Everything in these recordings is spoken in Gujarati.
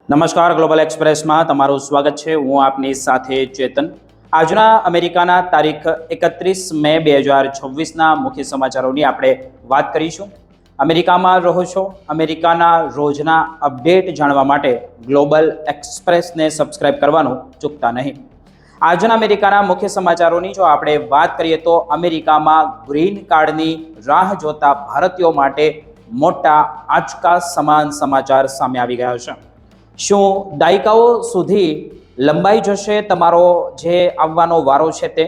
નમસ્કાર, ગ્લોબલ એક્સપ્રેસમાં તમારું સ્વાગત છે. હું આપની સાથે ચેતન. આજના અમેરિકાના તારીખ 31 મે 2026ના મુખ્ય સમાચારોની આપણે વાત કરીશું. અમેરિકામાં રહો છો, અમેરિકાના રોજના અપડેટ જાણવા માટે ગ્લોબલ એક્સપ્રેસને સબસ્ક્રાઇબ કરવાનું ચૂકતા નહીં. આજના અમેરિકાના મુખ્ય સમાચારોની જો આપણે વાત કરીએ તો અમેરિકામાં ગ્રીન કાર્ડની રાહ જોતા ભારતીયો માટે મોટા આંચકા સમાન સમાચાર સામે આવી ગયા છે. શું દાયકાઓ સુધી લંબાઈ જશે તમારો જે આવવાનો વારો છે તે?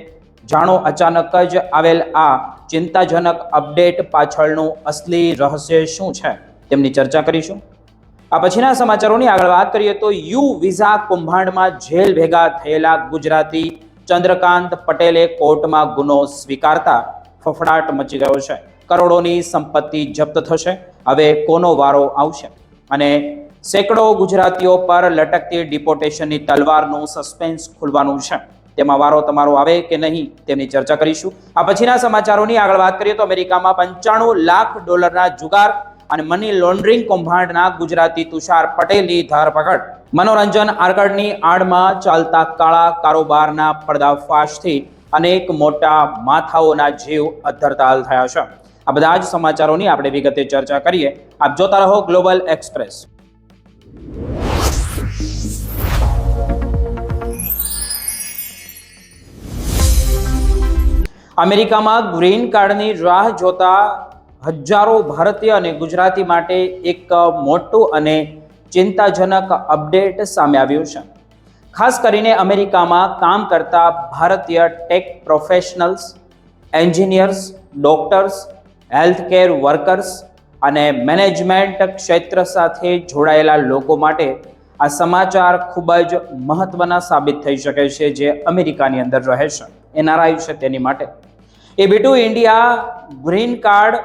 જાણો અચાનક જ આવેલ આ ચિંતાજનક અપડેટ પાછળનું અસલી રહસ્ય શું છે, તેમની ચર્ચા કરીશું. આ પછીના સમાચારોની આગળ વાત કરીએ તો યુ વિઝા કૌભાંડમાં જેલ ભેગા થયેલા ગુજરાતી ચંદ્રકાંત પટેલે કોર્ટમાં ગુનો સ્વીકારતા ફફડાટ મચી ગયો છે. કરોડોની સંપત્તિ જપ્ત થશે. હવે કોનો વારો આવશે? અને સેંકડો ગુજરાતીઓ પર લટકતી ડિપોર્ટેશનની તલવારનું સસ્પેન્સ ખુલવાનું છે. તેમાં વારો તમારો આવે કે નહીં, તેમની ચર્ચા કરીશું. આ પછીના સમાચારોની આગળ વાત કરીએ તો અમેરિકામાં $95 લાખ જુગાર અને મની લોન્ડરિંગ કૌભાંડના ગુજરાતી તુષાર પટેલની ધરપકડ. મનોરંજન આર્કડની આડમાં ચાલતા કાળા કારોબારના પર્દાફાશથી અનેક મોટા માથાઓના જીવ અદ્ધરતાલ થયા છે. આ બધા જ સમાચારોની આપણે વિગતે ચર્ચા કરીએ. આપ જોતા રહો ગ્લોબલ એક્સપ્રેસ. અમેરિકામાં ગ્રીન કાર્ડની રાહ જોતા હજારો ભારતીય અને ગુજરાતી માટે એક મોટું અને ચિંતાજનક અપડેટ સામે આવ્યું છે. ખાસ કરીને અમેરિકામાં કામ કરતા ભારતીય tech professionals, engineers, doctors, healthcare workers અને મેનેજમેન્ટ ક્ષેત્ર સાથે જોડાયેલા લોકો માટે આ સમાચાર ખૂબ જ મહત્વના સાબિત થઈ શકે છે. જે અમેરિકાની અંદર રહે છે, એનઆરઆઈ છે, તેની માટે EB2 ઇન્ડિયા ગ્રીન કાર્ડ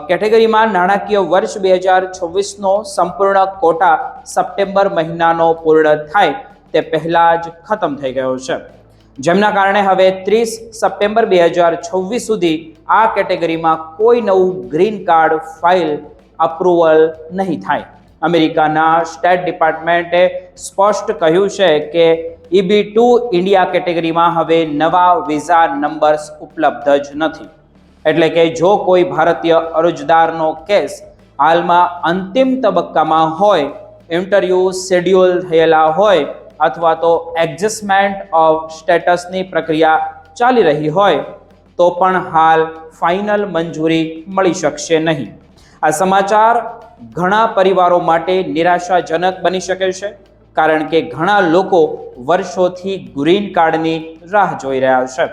કેટેગરીમાં નાણાકીય વર્ષ 2026નો સંપૂર્ણ કોટા સપ્ટેમ્બર મહિનાનો પૂર્ણ થાય તે પહેલા જ ખતમ થઈ ગયો છે, જેમના કારણે હવે 30 સપ્ટેમ્બર 2026 સુધી આ કેટેગરીમાં કોઈ નવું ગ્રીન કાર્ડ ફાઇલ અપ્રુવલ નહીં થાય. અમેરિકાના સ્ટેટ ડિપાર્ટમેન્ટે સ્પષ્ટ કહ્યું છે કે EB2 ઇન્ડિયા કેટેગરીમાં હવે નવા વિઝા નંબર્સ ઉપલબ્ધ જ નથી. એટલે કે જો કોઈ ભારતીય અરજદારનો કેસ હાલમાં અંતિમ તબક્કામાં હોય, ઇન્ટરવ્યૂ શેડ્યુલ થયેલા હોય અથવા તો એડજસ્ટમેન્ટ ઓફ સ્ટેટસની પ્રક્રિયા ચાલી રહી હોય તો પણ હાલ ફાઇનલ મંજૂરી મળી શકશે નહીં. આ સમાચાર ઘણા પરિવારો માટે નિરાશાજનક બની શકે છે, કારણ કે ઘણા લોકો વર્ષોથી ગ્રીન કાર્ડની રાહ જોઈ રહ્યા છે.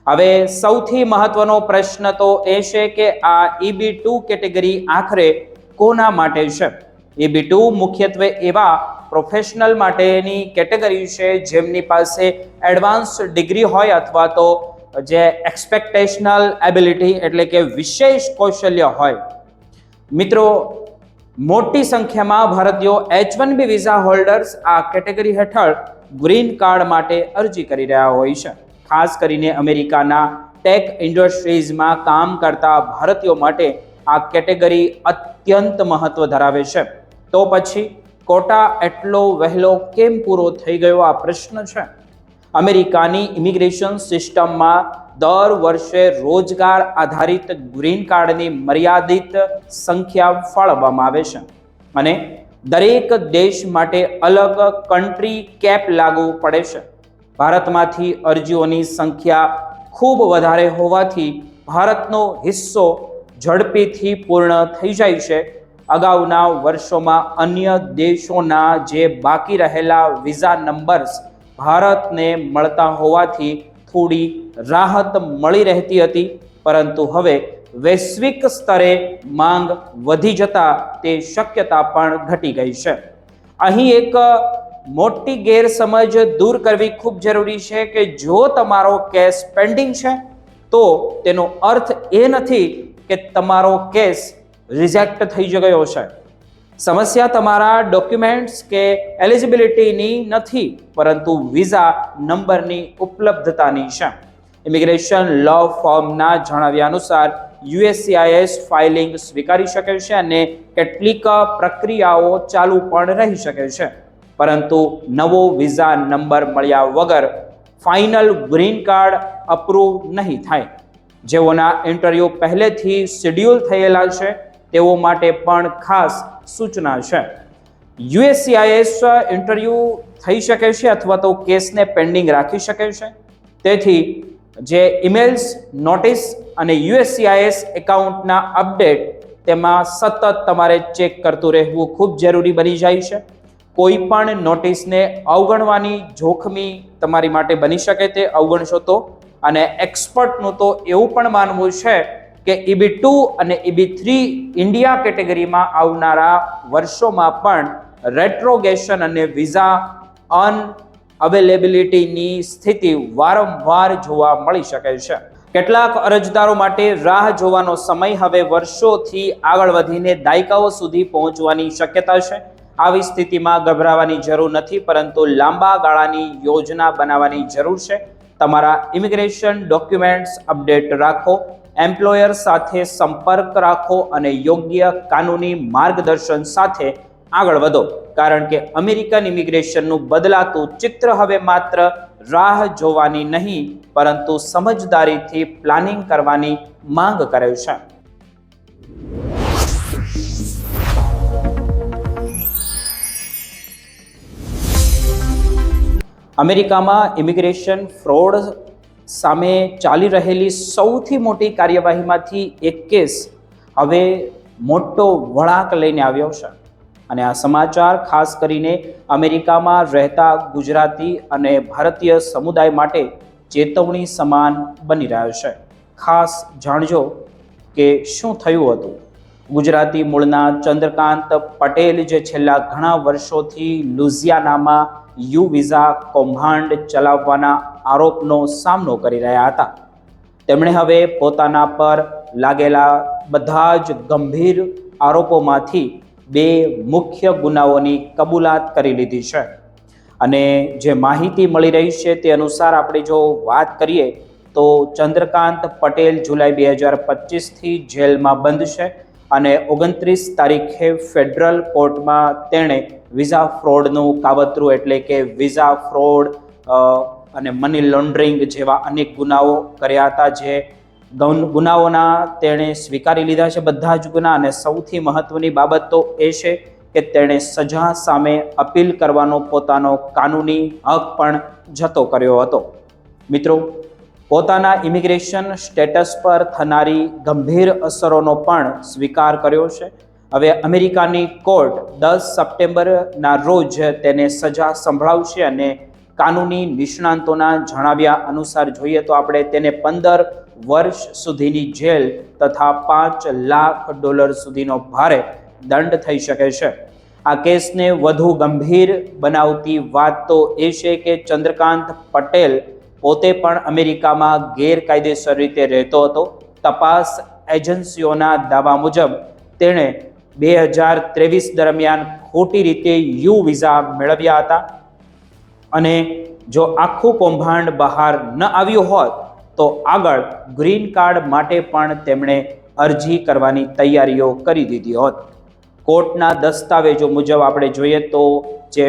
હવે સૌથી મહત્વનો પ્રશ્ન તો એ છે કે આ EB2 કેટેગરી આખરે કોના માટે છે? EB2 મુખ્યત્વે એવા પ્રોફેશનલ માટેની કેટેગરી છે જેમની પાસે એડવાન્સ ડિગ્રી હોય અથવા તો જે એક્સપેક્ટેશનલ એબિલિટી એટલે કે વિશેષ કૌશલ્ય હોય. મિત્રો, મોટી સંખ્યામાં ભારતીયો H1B વિઝા હોલ્ડર્સ આ કેટેગરી હેઠળ ગ્રીન કાર્ડ માટે અરજી કરી રહ્યા હોય છે. ખાસ કરીને અમેરિકાના ટેક ઇન્ડસ્ટ્રીઝમાં કામ કરતા ભારતીયો માટે આ કેટેગરી અત્યંત મહત્વ ધરાવે છે. તો પછી કોટા એટલો વહેલો કેમ પૂરો થઈ ગયો? આ પ્રશ્ન છે. અમેરિકાની ઇમિગ્રેશન સિસ્ટમમાં દર વર્ષે રોજગાર આધારિત ગ્રીન કાર્ડની મર્યાદિત સંખ્યા ફાળવવામાં આવે છે અને દરેક દેશ માટે અલગ કન્ટ્રી કેપ લાગુ પડે છે. ભારતમાંથી અરજીઓની સંખ્યા ખૂબ વધારે હોવાથી ભારતનો હિસ્સો ઝડપીથી પૂર્ણ થઈ જાય છે. અગાઉના વર્ષોમાં અન્ય દેશોના જે બાકી રહેલા વિઝા નંબર્સ ભારતને મળતા હોવાથી થોડી રાહત મળી રહેતી હતી, પરંતુ હવે વૈશ્વિક સ્તરે માંગ વધી જતા તે શક્યતા પણ ઘટી ગઈ છે. અહીં એક મોટી ગેરસમજ દૂર કરવી ખૂબ જરૂરી છે કે જો તમારો કેસ પેન્ડિંગ છે તો તેનો અર્થ એ નથી કે તમારો કેસ રિજેક્ટ થઈ ગયો છે. સમસ્યા તમારા ડોક્યુમેન્ટ્સ કે એલિજિબિલિટીની નથી, પરંતુ વિઝા નંબરની ઉપલબ્ધતાની છે. ઇમિગ્રેશન લો ફોર્મના જણાવ્યા અનુસાર USCIS ફાઇલિંગ સ્વીકારી શકે છે અને કેટલીક પ્રક્રિયાઓ ચાલુ પણ રહી શકે છે, પરંતુ નવો વિઝા નંબર મળ્યા વગર ફાઇનલ ગ્રીન કાર્ડ અપ્રૂવ નહીં થાય. જેઓના ઇન્ટરવ્યૂ પહેલેથી શેડ્યુલ થયેલા છે તેઓ માટે પણ ખાસ સૂચના છે. USCIS ઇન્ટરવ્યૂ થઈ શકે છે અથવા તો કેસને પેન્ડિંગ રાખી શકે છે. તેથી જે ઈમેલ્સ, નોટિસ અને USCIS એકાઉન્ટના અપડેટ તેમાં સતત તમારે ચેક કરતું રહેવું ખૂબ જરૂરી બની જાય છે. કોઈ પણ નોટિસને અવગણવાની જોખમી તમારી માટે બની શકે, તે અવગણશો તો. અને એક્સપર્ટનું તો એવું પણ માનવું છે કે EB2 અને EB3 ઇન્ડિયા કેટેગરીમાં આવનારા વર્ષોમાં પણ રેટ્રોગેશન અને વિઝા અનઅવેલેબિલિટીની સ્થિતિ વારંવાર જોવા મળી શકે છે. કેટલાક અરજદારો માટે રાહ જોવાનો સમય હવે વર્ષોથી આગળ વધીને દાયકાઓ સુધી પહોંચવાની શક્યતા છે. આવી સ્થિતિમાં ગભરાવાની જરૂર નથી, પરંતુ લાંબા ગાળાની યોજના બનાવવાની જરૂર છે. તમારા ઇમિગ્રેશન ડોક્યુમેન્ટ્સ અપડેટ રાખો, એમ્પ્લોયર સાથે સંપર્ક રાખો અને યોગ્ય કાનૂની માર્ગદર્શન સાથે આગળ વધો, કારણ કે અમેરિકન ઇમિગ્રેશનનું બદલાતું ચિત્ર હવે માત્ર રાહ જોવાની નહીં, પરંતુ સમજદારીથી પ્લાનિંગ કરવાની માંગ કરે છે. અમેરિકામાં ઇમિગ્રેશન ફ્રોડ સામે ચાલી રહેલી સૌથી મોટી કાર્યવાહીમાંથી એક કેસ હવે મોટો વળાંક લઈને આવ્યો છે. અને આ સમાચાર ખાસ કરીને અમેરિકામાં રહેતા ગુજરાતી અને ભારતીય સમુદાય માટે ચેતવણી સમાન બની રહ્યા છે. ખાસ જાણજો કે શું થયું હતું. ગુજરાતી મૂળના ચંદ્રકાંત પટેલ, જે છેલ્લા ઘણા વર્ષોથી લુઝિયાનામાં યુ વિઝા કૌભાંડ ચલાવવાના આરોપનો સામનો કરી રહ્યા હતા, તેમણે હવે પોતાના પર લાગેલા બધા જ ગંભીર આરોપોમાંથી 2 મુખ્ય ગુનાઓની કબૂલાત કરી લીધી છે. અને જે માહિતી મળી રહી છે તે અનુસાર આપણે જો વાત કરીએ તો ચંદ્રકાંત પટેલ જુલાઈ 2025થી જેલમાં બંધ છે અને 29 તારીખે ફેડરલ કોર્ટમાં તેણે વિઝા ફ્રોડનું કાવતરું, એટલે કે વિઝા ફ્રોડ અને મની લોન્ડરિંગ જેવા અનેક ગુનાઓ કર્યા હતા. જે ગુનાઓના તેણે સ્વીકારી લીધા છે, બધા જ ગુના. અને સૌથી મહત્વની બાબત તો એ છે કે તેણે સજા સામે અપીલ કરવાનો પોતાનો કાનૂની હક પણ જતો કર્યો હતો. મિત્રો, પોતાના ઇમિગ્રેશન સ્ટેટસ પર થનારી ગંભીર અસરોનો પણ સ્વીકાર કર્યો છે. હવે અમેરિકાની કોર્ટ 10 સપ્ટેમ્બરના રોજ તેને સજા સંભળાવશે અને કાનૂની નિષ્ણાંતોના જણાવ્યા અનુસાર જોઈએ તો આપણે તેને 15 વર્ષ સુધીની જેલ તથા $5 લાખ સુધીનો ભારે દંડ થઈ શકે છે. આ કેસને વધુ ગંભીર બનાવતી વાત તો એ છે કે ચંદ્રકાંત પટેલ પોતે પણ અમેરિકામાં ગેરકાયદેસર રીતે રહેતો હતો. તપાસ એજન્સીઓના દાવા મુજબ તેણે 2023 દરમિયાન ખોટી રીતે યુ વિઝા મેળવ્યા હતા. અને જો આખું કૌભાંડ બહાર ન આવ્યું હોત તો આગળ ગ્રીન કાર્ડ માટે પણ તેમણે અરજી કરવાની તૈયારીઓ કરી દીધી હોત. કોર્ટના દસ્તાવેજો મુજબ આપણે જોઈએ તો જે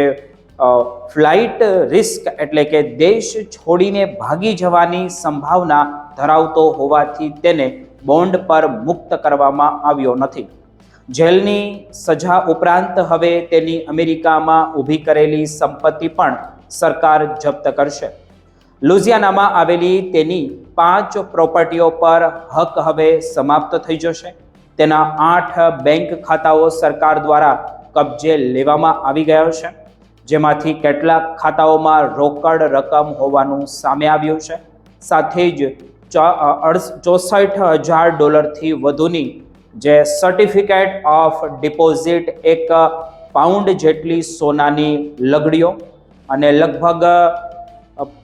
ફ્લાઇટ રિસ્ક, એટલે કે દેશ છોડીને ભાગી જવાની સંભાવના ધરાવતો હોવાથી તેને બોન્ડ પર મુક્ત કરવામાં આવ્યો નથી. જેલની સજા ઉપરાંત હવે તેની અમેરિકામાં ઊભી કરેલી સંપત્તિ પણ સરકાર જપ્ત કરશે. લુઝિયાનામાં આવેલી તેની 5 પ્રોપર્ટીઓ પર હક હવે સમાપ્ત થઈ જશે. તેના 8 બેંક ખાતાઓ સરકાર દ્વારા કબજે લેવામાં આવી ગયા છે, જેમાંથી કેટલાક ખાતાઓમાં રોકડ રકમ હોવાનું સામે આવ્યું છે. સાથે જ $64,000 વધુની જે સર્ટિફિકેટ ઓફ ડિપોઝિટ, 1 પાઉન્ડ જેટલી સોનાની લગડીઓ અને લગભગ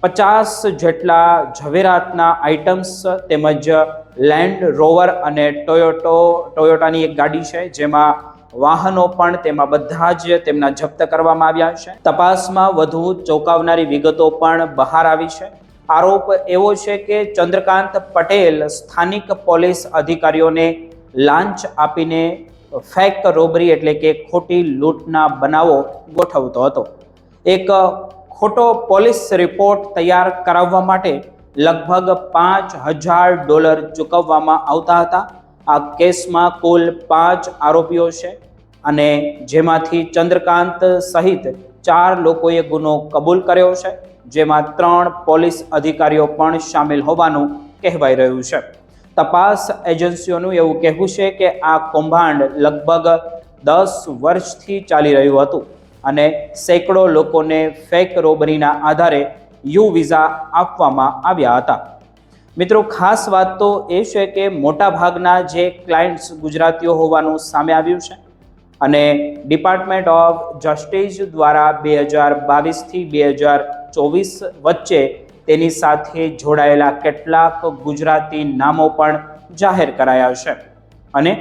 50 જેટલા ઝવેરાતના આઇટમ્સ, તેમજ લેન્ડ રોવર અને ટોયોટાની એક ગાડી છે, જેમાં વાહનો પણ તેમાં બધા જ તેમના જપ્ત કરવામાં આવ્યા છે. તપાસમાં વધુ ચોંકાવનારી વિગતો પણ બહાર આવી છે. આરોપ એવો છે કે ચંદ્રકાંત પટેલ સ્થાનિક પોલીસ અધિકારીઓને લાંચ આપીને ફેક રોબરી એટલે કે ખોટી લૂંટના બનાવો ગોઠવતો હતો. એક ખોટો પોલીસ રિપોર્ટ તૈયાર કરાવવા માટે લગભગ $5,000 ચૂકવવામાં આવતા હતા. આ કેસમાં કુલ 5 આરોપીઓ છે અને જેમાંથી ચંદ્રકાંત સહિત 4 લોકોએ ગુનો કબૂલ કર્યો છે, જેમાં 3 પોલીસ અધિકારીઓ પણ સામેલ હોવાનું કહેવાઈ રહ્યું છે. તપાસ એજન્સીઓનું એવું કહેવું છે કે આ કૌભાંડ લગભગ 10 વર્ષથી ચાલી રહ્યું હતું અને સેંકડો લોકોને ફેક રોબરીના આધારે યુ વિઝા આપવામાં આવ્યા હતા. મિત્રો, ખાસ વાત તો એ છે કે મોટાભાગના જે ક્લાયન્ટ્સ ગુજરાતીઓ હોવાનું સામે આવ્યું છે અને ડિપાર્ટમેન્ટ ઓફ જસ્ટિસ દ્વારા 2022 થી 2024 વચ્ચે તેની સાથે જોડાયેલા કેટલાક ગુજરાતી નામો પણ જાહેર કરાયા છે અને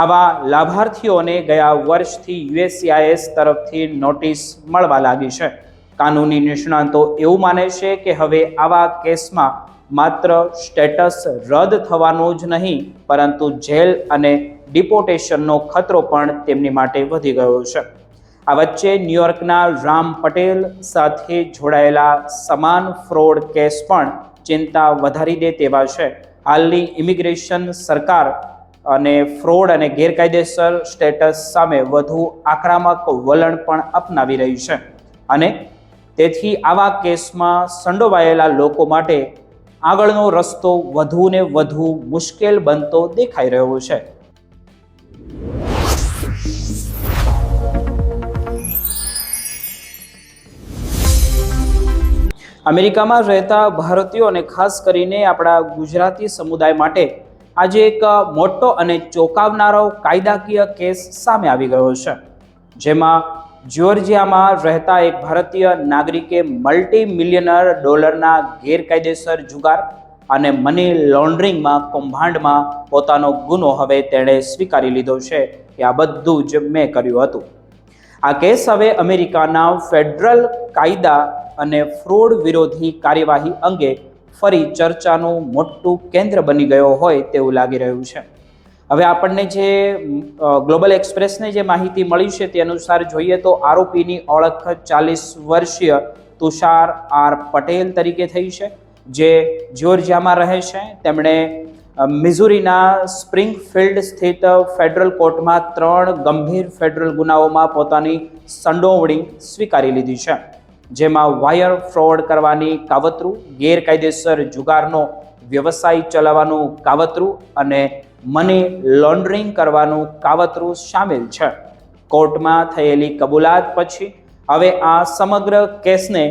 આવા લાભાર્થીઓને ગયા વર્ષથી USCIS તરફથી નોટિસ મળવા લાગી છે. કાનૂની નિષ્ણાતો એવું માને છે કે હવે આવા કેસમાં માત્ર સ્ટેટસ રદ થવાનું જ નહીં, પરંતુ જેલ અને ડિપોર્ટેશનનો ખતરો પણ તેમની માટે વધી ગયો છે. આ વચ્ચે ન્યુયોર્કના રામ પટેલ સાથે જોડાયેલા સમાન ફ્રોડ કેસ પણ ચિંતા વધારી દે તેવા છે. હાલની ઇમિગ્રેશન સરકાર અને ફ્રોડ અને ગેરકાયદેસર સ્ટેટસ સામે વધુ આક્રમક વલણ પણ અપનાવી રહી છે અને તેથી આવા કેસમાં સંડોવાયેલા લોકો માટે આગળનો રસ્તો વધુ ને વધુ મુશ્કેલ બનતો દેખાઈ રહ્યો છે. અમેરિકામાં રહેતા ભારતીયો અને ખાસ કરીને આપણા ગુજરાતી સમુદાય માટે આજે એક મોટો અને ચોંકાવનારો કાયદાકીય કેસ સામે આવી ગયો છે, જેમાં જ્યોર્જિયામાં રહેતા એક ભારતીય નાગરિકે $multi-million ગેરકાયદેસર જુગાર અને મની લોન્ડરિંગમાં કૌભાંડમાં પોતાનો ગુનો હવે તેણે સ્વીકારી લીધો છે કે આ બધું જ મેં કર્યું હતું. આ કેસ હવે અમેરિકાના ફેડરલ કાયદા અને ફ્રોડ વિરોધી કાર્યવાહી અંગે ફરી ચર્ચાનું મોટું કેન્દ્ર બની ગયો હોય તેવું લાગી રહ્યું છે. હવે આપણને જે ગ્લોબલ એક્સપ્રેસને જે માહિતી મળી છે તે અનુસાર જોઈએ તો આરોપીની ઓળખ 40 વર્ષીય તુષાર આર પટેલ તરીકે થઈ છે, જે જ્યોર્જિયામાં રહે છે. તેમણે મિઝુરીના સ્પ્રિંગફિલ્ડ સ્થિત ફેડરલ કોર્ટમાં 3 ગંભીર ફેડરલ ગુનાઓમાં પોતાની સંડોવણી સ્વીકારી લીધી છે, જેમાં વાયર ફ્રોડ કરવાની કાવતરું, ગેરકાયદેસર જુગારનો વ્યવસાય ચલાવવાનું કાવતરું અને મની લોન્ડરિંગ કરવાનું કાવતરું સામેલ છે. કોર્ટમાં થયેલી કબૂલાત પછી હવે આ સમગ્ર કેસને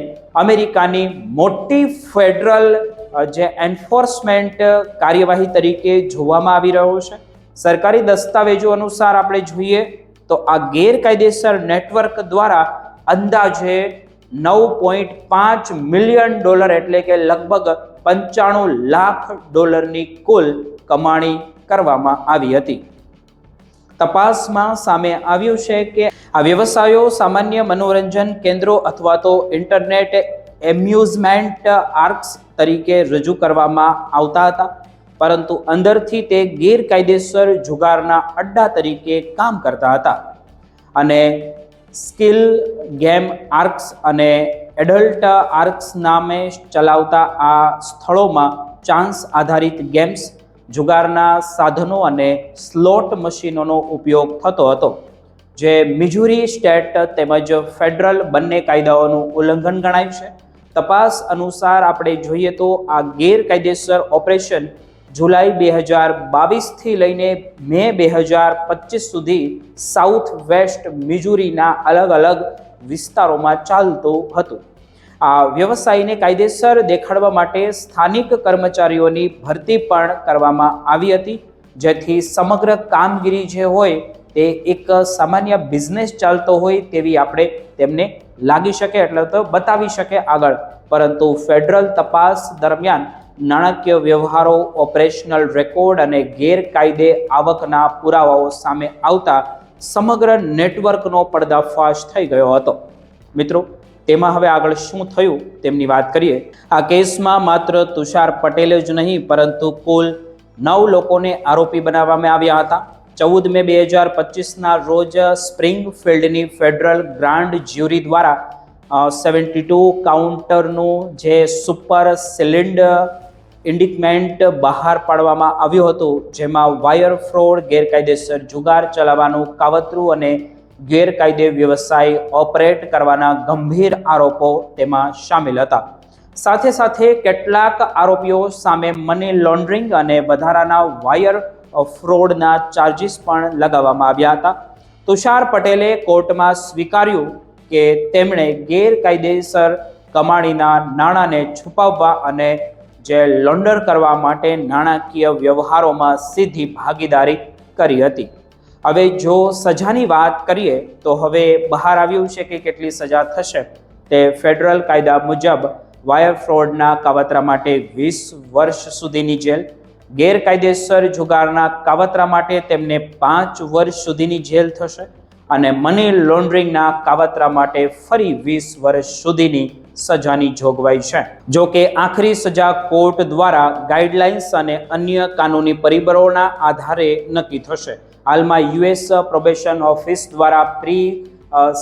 અમેરિકાની મોટી ફેડરલ જે એન્ફોર્સમેન્ટ કાર્યવાહી તરીકે જોવામાં આવી રહ્યો છે. સરકારી દસ્તાવેજો અનુસાર આપણે જોઈએ તો આ ગેરકાયદેસર નેટવર્ક દ્વારા અંદાજે $9.5 મિલિયન એટલે કે લગભગ $95 લાખ કુલ કમાણી કરવામાં આવી હતી. તપાસમાં સામે આવ્યું છે કે આ વ્યવસાયો સામાન્ય મનોરંજન કેન્દ્રો અથવા તો ઇન્ટરનેટ એમ્યુઝમેન્ટ આર્ક્સ તરીકે રજૂ કરવામાં આવતા હતા, પરંતુ અંદરથી તે ગેરકાયદેસર જુગારના અડ્ડા તરીકે કામ કરતા હતા અને સ્કિલ ગેમ આર્ક્સ અને એડલ્ટ આર્ક્સ નામે ચલાવતા આ સ્થળોમાં ચાન્સ આધારિત ગેમ્સ, જુગારના સાધનો અને સ્લોટ મશીનોનો ઉપયોગ થતો હતો, જે મિઝુરી સ્ટેટ તેમજ ફેડરલ બંને કાયદાઓનું ઉલ્લંઘન ગણાય છે. તપાસ અનુસાર આપણે જોઈએ તો આ ગેરકાયદેસર ઓપરેશન જુલાઈ 2022 થી લઈને મે 2025 સુધી સાઉથ વેસ્ટ મિઝુરીના અલગ અલગ વિસ્તારોમાં ચાલતું હતું. આ વ્યવસાયને કાયદેસર દેખાડવા માટે સ્થાનિક કર્મચારીઓની ભરતી પણ કરવામાં આવી હતી, જેથી સમગ્ર કામગીરી જે હોય તે એક સામાન્ય બિઝનેસ ચાલતો હોય તેવી આપણે તેમને લાગી શકે એટલે તો બતાવી શકે આગળ. પરંતુ ફેડરલ તપાસ દરમિયાન નાણાકીય વ્યવહારો, ઓપરેશનલ રેકોર્ડ અને ગેરકાયદે આવકના પુરાવાઓ સામે આવતા સમગ્ર નેટવર્કનો પર્દાફાશ થઈ ગયો હતો. મિત્રો, તેમાં હવે આગળ શું થયું તેમની વાત કરીએ. આ કેસમાં માત્ર તુષાર પટેલ જ નહીં પરંતુ કુલ 9 લોકોને આરોપી બનાવવામાં આવ્યા હતા. 14 મે 2025ના રોજ સ્પ્રિંગફિલ્ડની ફેડરલ ગ્રાન્ડ જ્યુરી દ્વારા 72 કાઉન્ટરનું જે સુપર સિલિન્ડર ઇન્ડિકમેન્ટ બહાર પાડવામાં આવ્યું હતું, જેમાં વાયર ફ્રોડ, ગેરકાયદેસર જુગાર ચલાવવાનું કાવતરું અને ગેરકાયદે વ્યવસાય ઓપરેટ કરવાના ગંભીર આરોપો તેમાં સામેલ હતા. સાથે સાથે કેટલાક આરોપીઓ સામે મની લોન્ડરિંગ અને વધારાના વાયર ફ્રોડના ચાર્જીસ પણ લગાવવામાં આવ્યા હતા. તુષાર પટેલે કોર્ટમાં સ્વીકાર્યું કે તેમણે ગેરકાયદેસર કમાણીના નાણાંને છુપાવવા અને જે લોન્ડર કરવા માટે નાણાકીય વ્યવહારોમાં સીધી ભાગીદારી કરી હતી. હવે જો સજાની વાત કરીએ તો હવે બહાર આવ્યું છે કે કેટલી સજા થશે. તે ફેડરલ કાયદા મુજબ વાયર ફ્રોડના કાવતરા માટે 20 વર્ષ સુધીની જેલ, ગેરકાયદેસર જુગારના કાવતરા માટે તેમને 5 વર્ષ સુધીની જેલ થશે અને મની લોન્ડરિંગના કાવતરા માટે ફરી 20 વર્ષ સુધીની સજાની જોગવાઈ છે. જો કે આખરી સજા કોર્ટ દ્વારા ગાઈડલાઇન્સ અને અન્ય કાનૂની પરિબળોના આધારે નક્કી થશે. હાલમાં યુએસ પ્રોબેશન ઓફિસ દ્વારા પ્રી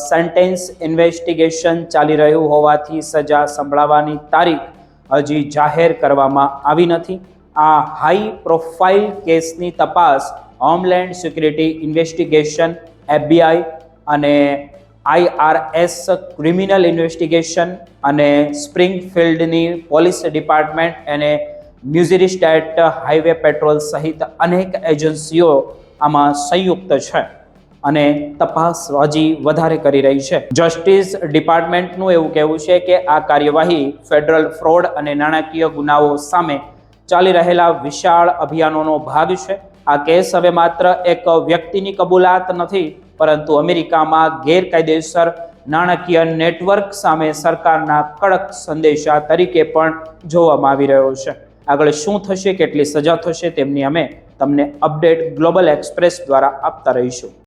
સેન્ટેન્સ ઇન્વેસ્ટિગેશન ચાલી રહ્યું હોવાથી સજા સંભળાવવાની તારીખ હજી જાહેર કરવામાં આવી નથી. આ હાઈ પ્રોફાઇલ કેસની તપાસ હોમલેન્ડ સિક્યુરિટી ઇન્વેસ્ટિગેશન, FBI અને IRS ક્રિમિનલ ઇન્વેસ્ટિગેશન અને સ્પ્રિંગફિલ્ડની પોલીસ ડિપાર્ટમેન્ટ અને મિઝુરી સ્ટેટ હાઈવે પેટ્રોલ સહિત અનેક એજન્સીઓ આમાં સંયુક્ત છે અને તપાસ હજી વધારે કરી રહી છે. જસ્ટિસ ડિપાર્ટમેન્ટનું એવું કહેવું છે કે આ કાર્યવાહી ફેડરલ ફ્રોડ અને નાણાકીય ગુનાઓ સામે ચાલી રહેલા વિશાળ અભિયાનોનો ભાગ છે. આ કેસ હવે માત્ર એક વ્યક્તિની કબૂલાત નથી, પરંતુ અમેરિકામાં ગેરકાયદેસર નાણાકીય નેટવર્ક સામે સરકારના કડક સંદેશા તરીકે પણ જોવામાં આવી રહ્યો છે. આગળ શું થશે, કેટલી સજા થશે, તેમની અમે તમને અપડેટ ગ્લોબલ એક્સપ્રેસ દ્વારા આપતા રહીશું.